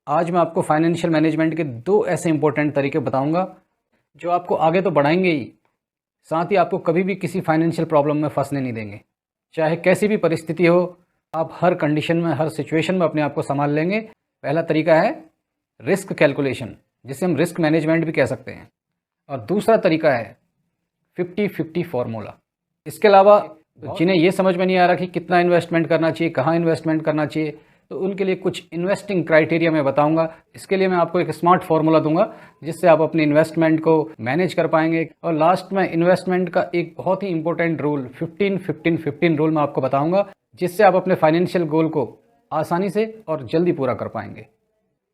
आज मैं आपको फाइनेंशियल मैनेजमेंट के 2 ऐसे इंपॉर्टेंट तरीके बताऊंगा जो आपको आगे तो बढ़ाएंगे ही, साथ ही आपको कभी भी किसी फाइनेंशियल प्रॉब्लम में फंसने नहीं देंगे। चाहे कैसी भी परिस्थिति हो, आप हर कंडीशन में, हर सिचुएशन में अपने आप को संभाल लेंगे। पहला तरीका है रिस्क कैलकुलेशन, जिसे हम रिस्क मैनेजमेंट भी कह सकते हैं, और दूसरा तरीका है 50-50 फार्मूला। इसके अलावा जिन्हें ये समझ में नहीं आ रहा कि कितना इन्वेस्टमेंट करना चाहिए, कहाँ इन्वेस्टमेंट करना चाहिए, तो उनके लिए कुछ इन्वेस्टिंग क्राइटेरिया मैं बताऊंगा। इसके लिए मैं आपको एक स्मार्ट फार्मूला दूंगा जिससे आप अपनी इन्वेस्टमेंट को मैनेज कर पाएंगे। और लास्ट में इन्वेस्टमेंट का एक बहुत ही इंपॉर्टेंट रूल 15-15-15 रूल मैं आपको बताऊंगा, जिससे आप अपने फाइनेंशियल गोल को आसानी से और जल्दी पूरा कर पाएंगे।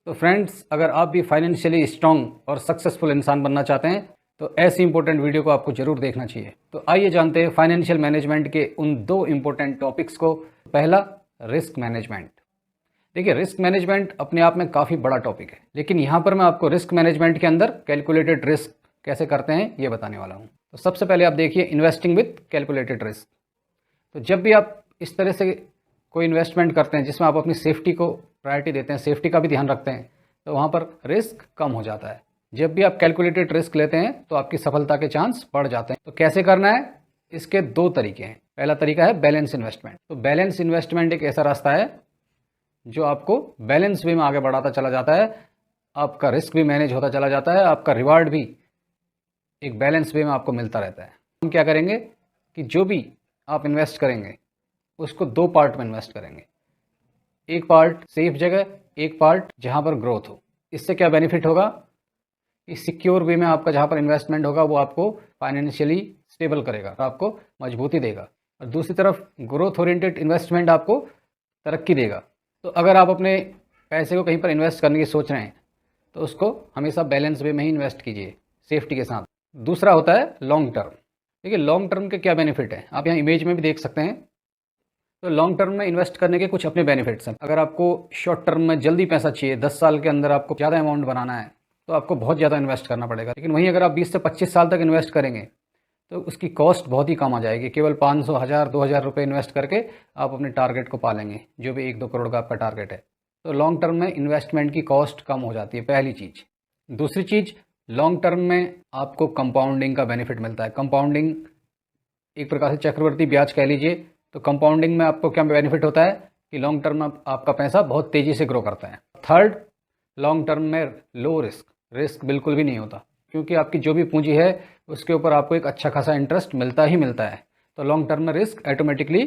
तो फ्रेंड्स, अगर आप भी फाइनेंशियली स्ट्रांग और सक्सेसफुल इंसान बनना चाहते हैं तो ऐसी इंपॉर्टेंट वीडियो को आपको जरूर देखना चाहिए। तो आइए जानते हैं फाइनेंशियल मैनेजमेंट के उन 2 इंपॉर्टेंट टॉपिक्स को। पहला, रिस्क मैनेजमेंट। देखिए, रिस्क मैनेजमेंट अपने आप में काफ़ी बड़ा टॉपिक है, लेकिन यहाँ पर मैं आपको रिस्क मैनेजमेंट के अंदर कैलकुलेटेड रिस्क कैसे करते हैं ये बताने वाला हूँ। तो सबसे पहले आप देखिए इन्वेस्टिंग विथ कैलकुलेटेड रिस्क। तो जब भी आप इस तरह से कोई इन्वेस्टमेंट करते हैं जिसमें आप अपनी सेफ्टी को प्रायोरिटी देते हैं, सेफ्टी का भी ध्यान रखते हैं, तो वहाँ पर रिस्क कम हो जाता है। जब भी आप कैलकुलेटेड रिस्क लेते हैं तो आपकी सफलता के चांस बढ़ जाते हैं। तो कैसे करना है, इसके 2 तरीके हैं। पहला तरीका है बैलेंस इन्वेस्टमेंट। तो बैलेंस इन्वेस्टमेंट एक ऐसा रास्ता है जो आपको बैलेंस वे में आगे बढ़ाता चला जाता है। आपका रिस्क भी मैनेज होता चला जाता है, आपका रिवार्ड भी एक बैलेंस वे में आपको मिलता रहता है। हम क्या करेंगे कि जो भी आप इन्वेस्ट करेंगे उसको 2 पार्ट में इन्वेस्ट करेंगे। एक पार्ट सेफ जगह, एक पार्ट जहाँ पर ग्रोथ हो। इससे क्या बेनिफिट होगा कि सिक्योर वे में आपका जहाँ पर इन्वेस्टमेंट होगा वो आपको फाइनेंशियली स्टेबल करेगा, आपको मजबूती देगा। और दूसरी तरफ ग्रोथ ओरिएंटेड इन्वेस्टमेंट आपको तरक्की देगा। तो अगर आप अपने पैसे को कहीं पर इन्वेस्ट करने की सोच रहे हैं तो उसको हमेशा बैलेंस वे में ही इन्वेस्ट कीजिए, सेफ्टी के साथ। दूसरा होता है लॉन्ग टर्म। देखिए, लॉन्ग टर्म के क्या बेनिफिट हैं, आप यहाँ इमेज में भी देख सकते हैं। तो लॉन्ग टर्म में इन्वेस्ट करने के कुछ अपने बेनिफिट्स हैं। अगर आपको शॉर्ट टर्म में जल्दी पैसा चाहिए, 10 साल के अंदर आपको ज़्यादा अमाउंट बनाना है, तो आपको बहुत ज़्यादा इन्वेस्ट करना पड़ेगा। लेकिन वहीं अगर आप 20 से 25 साल तक इन्वेस्ट करेंगे तो उसकी कॉस्ट बहुत ही कम आ जाएगी। केवल 500, 1000, 2000 रुपये इन्वेस्ट करके आप अपने टारगेट को पालेंगे, जो भी 1-2 करोड़ का आपका टारगेट है। तो लॉन्ग टर्म में इन्वेस्टमेंट की कॉस्ट कम हो जाती है, पहली चीज़। दूसरी चीज़, लॉन्ग टर्म में आपको कंपाउंडिंग का बेनिफिट मिलता है। कंपाउंडिंग एक प्रकार से चक्रवृद्धि ब्याज कह लीजिए। तो कंपाउंडिंग में आपको क्या बेनिफिट होता है कि लॉन्ग टर्म में आपका पैसा बहुत तेज़ी से ग्रो करता है। थर्ड, लॉन्ग टर्म में लो रिस्क बिल्कुल भी नहीं होता, क्योंकि आपकी जो भी पूंजी है उसके ऊपर आपको एक अच्छा खासा इंटरेस्ट मिलता ही मिलता है। तो लॉन्ग टर्म में रिस्क ऑटोमेटिकली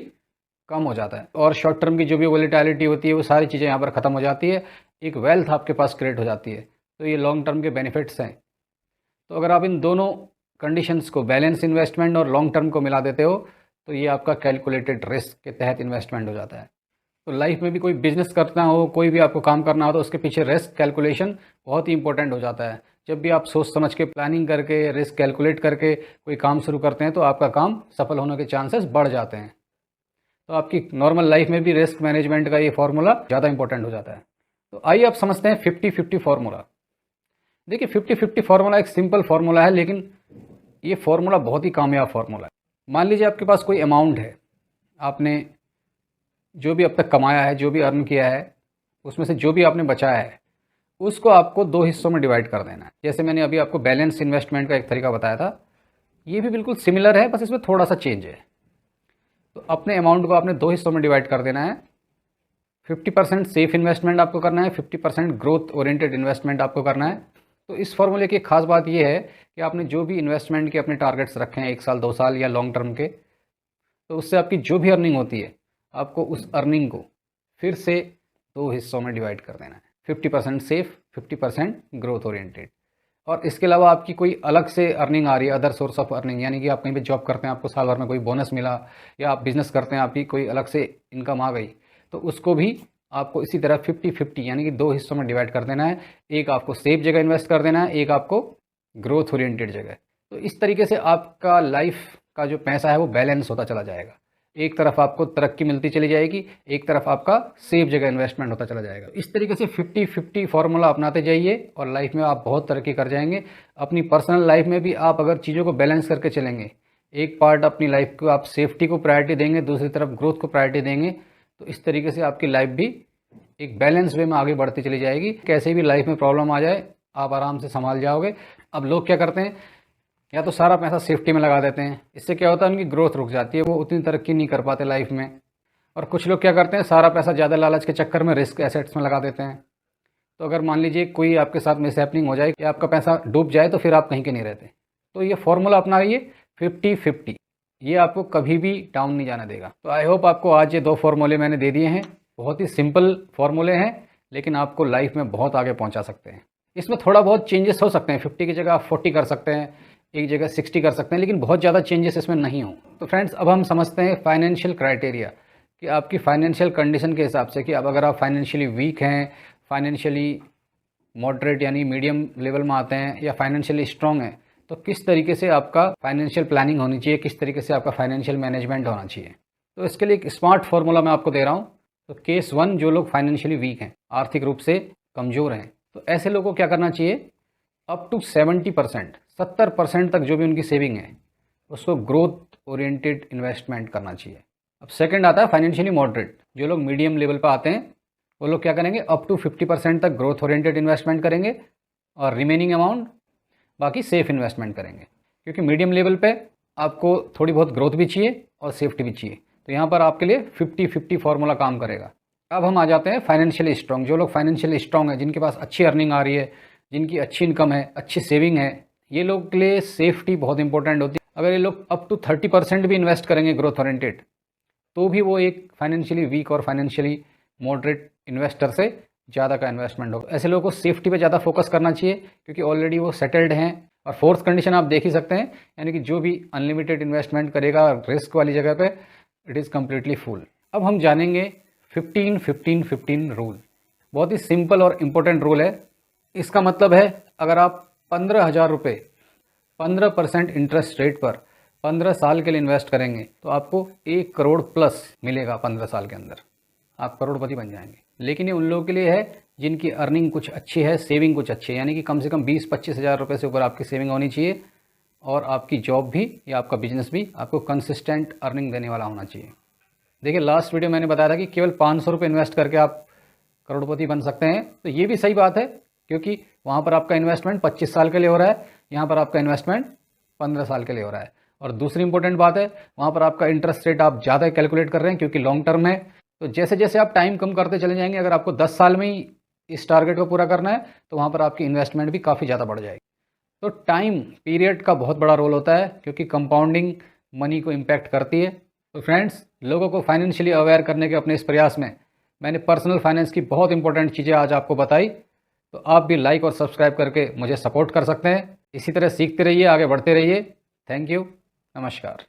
कम हो जाता है, और शॉर्ट टर्म की जो भी वोलेटिलिटी होती है वो सारी चीज़ें यहाँ पर ख़त्म हो जाती है। एक वेल्थ आपके पास क्रिएट हो जाती है। तो ये लॉन्ग टर्म के बेनिफिट्स हैं। तो अगर आप इन दोनों कंडीशंस को, बैलेंस इन्वेस्टमेंट और लॉन्ग टर्म को मिला देते हो, तो ये आपका कैलकुलेटेड रिस्क के तहत इन्वेस्टमेंट हो जाता है। तो लाइफ में भी कोई बिजनेस करना हो, कोई भी आपको काम करना हो, तो उसके पीछे रिस्क कैलकुलेशन बहुत ही इंपॉर्टेंट हो जाता है। जब भी आप सोच समझ के, प्लानिंग करके, रिस्क कैलकुलेट करके कोई काम शुरू करते हैं तो आपका काम सफल होने के चांसेस बढ़ जाते हैं। तो आपकी नॉर्मल लाइफ में भी रिस्क मैनेजमेंट का ये फार्मूला ज़्यादा इंपॉर्टेंट हो जाता है। तो आइए आप समझते हैं 50-50 फार्मूला। देखिए, 50-50 फार्मूला एक सिंपल फार्मूला है, लेकिन ये फार्मूला बहुत ही कामयाब फार्मूला है। मान लीजिए आपके पास कोई अमाउंट है, आपने जो भी अब तक कमाया है, जो भी अर्न किया है, उसमें से जो भी आपने बचाया है, उसको आपको 2 हिस्सों में डिवाइड कर देना है। जैसे मैंने अभी आपको बैलेंस इन्वेस्टमेंट का एक तरीका बताया था, ये भी बिल्कुल सिमिलर है, बस इसमें थोड़ा सा चेंज है। तो अपने अमाउंट को आपने 2 हिस्सों में डिवाइड कर देना है। 50% सेफ इन्वेस्टमेंट आपको करना है, 50% ग्रोथ ओरिएंटेड इन्वेस्टमेंट आपको करना है। तो इस फॉर्मूले की खास बात यह है कि आपने जो भी इन्वेस्टमेंट के अपने टारगेट्स रखे हैं, 1 साल, 2 साल या लॉन्ग टर्म के, तो उससे आपकी जो भी अर्निंग होती है, आपको उस अर्निंग को फिर से 2 हिस्सों में डिवाइड कर देना है। 50% सेफ, 50% ग्रोथ ओरिएंटेड। और इसके अलावा आपकी कोई अलग से अर्निंग आ रही है, अदर सोर्स ऑफ अर्निंग, यानी कि आप कहीं पे जॉब करते हैं, आपको साल भर में कोई बोनस मिला, या आप बिज़नेस करते हैं, आपकी कोई अलग से इनकम आ गई, तो उसको भी आपको इसी तरह 50-50 यानी कि 2 हिस्सों में डिवाइड कर देना है। एक आपको सेफ जगह इन्वेस्ट कर देना है, एक आपको ग्रोथ ओरिएंटेड जगह। तो इस तरीके से आपका लाइफ का जो पैसा है वो बैलेंस होता चला जाएगा। एक तरफ आपको तरक्की मिलती चली जाएगी, एक तरफ आपका सेफ जगह इन्वेस्टमेंट होता चला जाएगा। इस तरीके से 50-50 फार्मूला अपनाते जाइए और लाइफ में आप बहुत तरक्की कर जाएंगे। अपनी पर्सनल लाइफ में भी आप अगर चीज़ों को बैलेंस करके चलेंगे, एक पार्ट अपनी लाइफ को आप सेफ्टी को प्रायोरिटी देंगे, दूसरी तरफ ग्रोथ को प्रायोरिटी देंगे, तो इस तरीके से आपकी लाइफ भी एक बैलेंस वे में आगे बढ़ती चली जाएगी। कैसे भी लाइफ में प्रॉब्लम आ जाए आप आराम से संभाल जाओगे। अब लोग क्या करते हैं, या तो सारा पैसा सेफ्टी में लगा देते हैं, इससे क्या होता है उनकी ग्रोथ रुक जाती है, वो उतनी तरक्की नहीं कर पाते लाइफ में। और कुछ लोग क्या करते हैं, सारा पैसा ज़्यादा लालच के चक्कर में रिस्क एसेट्स में लगा देते हैं। तो अगर मान लीजिए कोई आपके साथ मिसहैपनिंग हो जाए कि आपका पैसा डूब जाए तो फिर आप कहीं के नहीं रहते। तो ये फॉर्मूला अपनाइए 50-50, ये आपको कभी भी डाउन नहीं जाने देगा। तो आई होप आपको आज ये 2 फार्मूले मैंने दे दिए हैं। बहुत ही सिंपल फार्मूले हैं लेकिन आपको लाइफ में बहुत आगे पहुंचा सकते हैं। इसमें थोड़ा बहुत चेंजेस हो सकते हैं, 50 की जगह आप 40 कर सकते हैं, एक जगह 60 कर सकते हैं, लेकिन बहुत ज़्यादा चेंजेस इसमें नहीं हो। तो फ्रेंड्स अब हम समझते हैं फाइनेंशियल क्राइटेरिया कि आपकी फाइनेंशियल कंडीशन के हिसाब से कि अब अगर आप फाइनेंशियली वीक हैं, फाइनेंशियली मॉडरेट यानी मीडियम लेवल में आते हैं, या फाइनेंशियली स्ट्रॉन्ग है, तो किस तरीके से आपका फाइनेंशियल प्लानिंग होनी चाहिए, किस तरीके से आपका फाइनेंशियल मैनेजमेंट होना चाहिए। तो इसके लिए एक स्मार्ट फार्मूला मैं आपको दे रहा हूँ। तो केस 1, जो लोग फाइनेंशियली वीक हैं, आर्थिक रूप से कमज़ोर हैं, तो ऐसे लोगों को क्या करना चाहिए, अप टू 70%, 70% तक जो भी उनकी सेविंग है उसको ग्रोथ ओरिएंटेड इन्वेस्टमेंट करना चाहिए। अब सेकंड आता है फाइनेंशियली मॉडरेट, जो लोग मीडियम लेवल पर आते हैं वो लोग क्या करेंगे, अप टू 50% तक ग्रोथ ओरिएंटेड इन्वेस्टमेंट करेंगे और रिमेनिंग अमाउंट बाकी सेफ इन्वेस्टमेंट करेंगे। क्योंकि मीडियम लेवल पे आपको थोड़ी बहुत ग्रोथ भी चाहिए और सेफ्टी भी चाहिए, तो यहाँ पर आपके लिए 50-50 फार्मूला काम करेगा। अब हम आ जाते हैं फाइनेंशियली स्ट्रॉन्ग। जो लोग फाइनेंशियली स्ट्रॉन्ग है, जिनके पास अच्छी अर्निंग आ रही है, जिनकी अच्छी इनकम है, अच्छी सेविंग है, ये लोग के लिए सेफ्टी बहुत इंपॉर्टेंट होती है। अगर ये लोग अप टू 30% भी इन्वेस्ट करेंगे ग्रोथ ओरिएंटेड, तो भी वो एक फाइनेंशियली वीक और फाइनेंशियली मॉडरेट इन्वेस्टर से ज़्यादा का इन्वेस्टमेंट होगा। ऐसे लोगों को सेफ्टी पे ज़्यादा फोकस करना चाहिए क्योंकि ऑलरेडी वो सेटल्ड हैं। और फोर्थ कंडीशन आप देख ही सकते हैं, यानी कि जो भी अनलिमिटेड इन्वेस्टमेंट करेगा रिस्क वाली जगह पे, इट इज़ कम्प्लीटली फुल। अब हम जानेंगे 15-15-15 रूल। बहुत ही सिंपल और इम्पोर्टेंट रूल है। इसका मतलब है अगर आप 15,000 रुपये 15% इंटरेस्ट रेट पर 15 साल के लिए इन्वेस्ट करेंगे तो आपको 1 करोड़ प्लस मिलेगा 15 साल के अंदर, आप करोड़पति बन जाएंगे। लेकिन ये उन लोगों के लिए है जिनकी अर्निंग कुछ अच्छी है, सेविंग कुछ अच्छी है, यानी कि कम से कम 20-25 हज़ार रुपये से ऊपर आपकी सेविंग होनी चाहिए और आपकी जॉब भी या आपका बिजनेस भी आपको कंसिस्टेंट अर्निंग देने वाला होना चाहिए। देखिए लास्ट वीडियो मैंने बताया था कि केवल 500 रुपये इन्वेस्ट करके आप करोड़पति बन सकते हैं, तो ये भी सही बात है क्योंकि वहाँ पर आपका इन्वेस्टमेंट 25 साल के लिए हो रहा है, यहाँ पर आपका इन्वेस्टमेंट 15 साल के लिए हो रहा है। और दूसरी इंपॉर्टेंट बात है, वहाँ पर आपका इंटरेस्ट रेट आप ज़्यादा कैलकुलेट कर रहे हैं क्योंकि लॉन्ग टर्म है। तो जैसे जैसे आप टाइम कम करते चले जाएंगे, अगर आपको 10 साल में ही इस टारगेट को पूरा करना है तो वहाँ पर आपकी इन्वेस्टमेंट भी काफ़ी ज़्यादा बढ़ जाएगी। तो टाइम पीरियड का बहुत बड़ा रोल होता है क्योंकि कंपाउंडिंग मनी को इम्पैक्ट करती है। तो फ्रेंड्स, लोगों को फाइनेंशियली अवेयर करने के अपने इस प्रयास में मैंने पर्सनल फाइनेंस की बहुत इंपॉर्टेंट चीज़ें आज आपको बताई। तो आप भी लाइक और सब्सक्राइब करके मुझे सपोर्ट कर सकते हैं। इसी तरह सीखते रहिए, आगे बढ़ते रहिए। थैंक यू, नमस्कार।